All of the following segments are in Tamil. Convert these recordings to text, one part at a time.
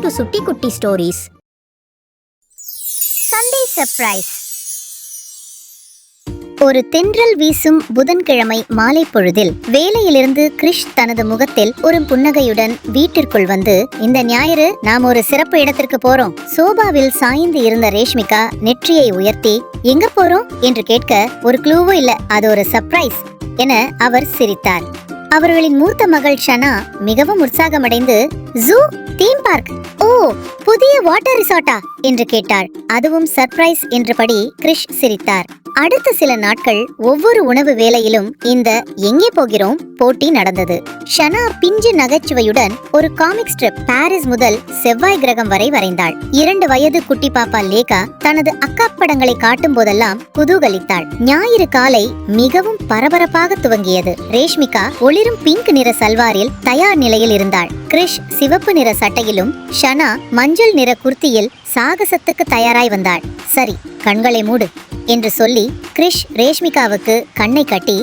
டு சுட்டி குட்டி ஸ்டோரிஸ். Sunday surprise. ஒரு தென்றல் வீசும் புதன்கிழமை மாலை பொழுதில் வேலையிலிருந்து கிரிஷ் தனது முகத்தில் ஒரு புன்னகையுடன் வீட்டிற்குள் வந்து, இந்த ஞாயிறு நாம் ஒரு சிறப்பு இடத்திற்கு போறோம். சோபாவில் சாய்ந்து இருந்த ரேஷ்மிகா நெற்றியை உயர்த்தி, எங்க போறோம் என்று கேட்க, ஒரு க்ளூவும் இல்ல, அது ஒரு சர்ப்ரைஸ் என அவர் சிரித்தார். அவர்களின் மூத்த மகள் ஷனா மிகவும் உற்சாகமடைந்து, ஜூ, தீம் பார்க், ஓ புதிய வாட்டர் ரிசார்ட்டா என்று கேட்டாள். அதுவும் சர்ப்ரைஸ் என்றபடி கிரிஷ் சிரித்தார். அடுத்த சில நாட்கள் ஒவ்வொரு உணவு வேளையிலும் இந்த எங்கே போகிறோம் போட்டி நடந்தது. ஷனா பிஞ்சு நகைச்சுவையுடன் ஒரு காமிக் ஸ்ட்ரிப் பாரிஸ் முதல் செவ்வாய் கிரகம் வரை வரைந்தாள். 2 வயது குட்டி பாப்பா லேகா தனது அக்கா படங்களை காட்டும் போதெல்லாம் குதூகலித்தாள். ஞாயிறு காலை மிகவும் பரபரப்பாக துவங்கியது. ரேஷ்மிகா ஒளிரும் பிங்க் நிற சல்வாரில் தயார் நிலையில் இருந்தாள். கிரிஷ் சிவப்பு நிற சட்டையிலும் ஷனா மஞ்சள் நிற குர்த்தியில் சாகசத்துக்கு தயாராய் வந்தாள். சரி, கண்களை மூடு என்று சொல்லி கிரிஷ் ரேஷ்மிகாவுக்கு கண்ணை கட்டி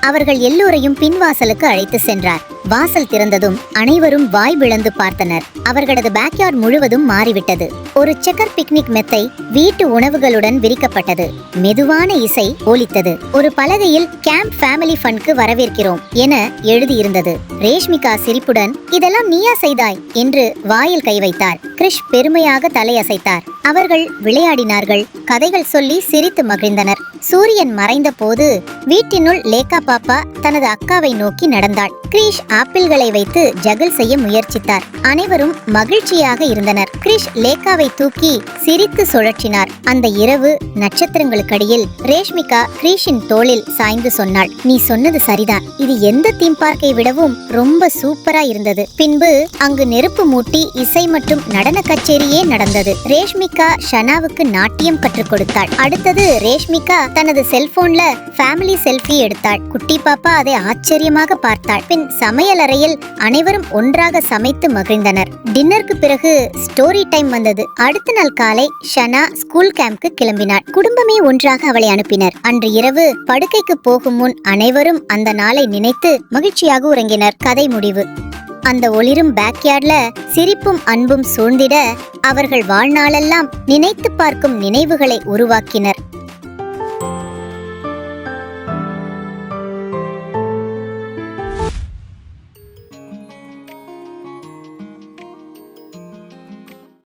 அவர்கள் எல்லோரையும் பின்வாசலுக்கு அழைத்து சென்றார். வாசல் திறந்ததும் அனைவரும் வாய் பிளந்து பார்த்தனர். அவர்களது பேக்யார்ட் முழுவதும் மாறிவிட்டது. ஒரு செக்கர் பிக்னிக் மெத்தை வீட்டு உணவுகளுடன் விரிக்கப்பட்டது. மெதுவான இசை ஒலித்தது. ஒரு பலகையில் கேம்ப் ஃபேமிலி ஃபன்க்கு வரவேற்கிறோம் என எழுதியிருந்தது. ரேஷ்மிகா சிரிப்புடன், இதெல்லாம் நீயா செய்தாய் என்று வாயில் கை வைத்தார். கிரிஷ் பெருமையாக தலையசைத்தார். அவர்கள் விளையாடினார்கள், கதைகள் சொல்லி சிரித்து மகிழ்ந்தனர். சூரியன் மறைந்த போது வீட்டினுள் லேகா பாப்பா தனது அக்காவை நோக்கி நடந்தாள். கிரிஷ் ஆப்பிள்களை வைத்து ஜகல் செய்ய முயற்சித்தார். அனைவரும் மகிழ்ச்சியாக இருந்தனர். கிரிஷ் லேகாவை தூக்கி சிரித்து சுழற்றினார். அந்த இரவு நட்சத்திரங்களுக்கடியில் ரேஷ்மிகா கிரிஷின் தோளில் சாய்ந்து சொன்னாள், நீ சொன்னது சரிதான், இது எந்த தீம் பார்க்கை விடவும் ரொம்ப சூப்பரா இருந்தது. பின்பு அங்கு நெருப்பு மூட்டி இசை மற்றும் நடன கச்சேரியே நடந்தது. ரேஷ்மிகா ஷனாவுக்கு நாட்டியம் கற்றுக் கொடுத்தாள். அடுத்தது ரேஷ்மிகா தனது செல்போன்ல ஃபேமிலி செல்ஃபி எடுத்தாள். குட்டி பாப்பா அதை ஆச்சரியமாக பார்த்தாள். பின் சமையல் அறையில் அனைவரும் ஒன்றாக சமைத்து மகிழ்ந்தனர். டின்னருக்கு பிறகு ஸ்டோரி டைம் வந்தது. அடுத்த நாள் காலை ஷனா ஸ்கூல் கேம்ப்க்கு கிளம்பினாள். குடும்பமே ஒன்றாக அவளை அனுப்பினர். அன்று இரவு படுக்கைக்கு போகும் முன் அனைவரும் அந்த நாளை நினைத்து மகிழ்ச்சியாக உறங்கினர். கதை முடிவு. அந்த ஒளிரும் பேக்யார்ட்ல சிரிப்பும் அன்பும் சூழ்ந்திட அவர்கள் வாழ்நாளெல்லாம் நினைத்து பார்க்கும் நினைவுகளை உருவாக்கினர்.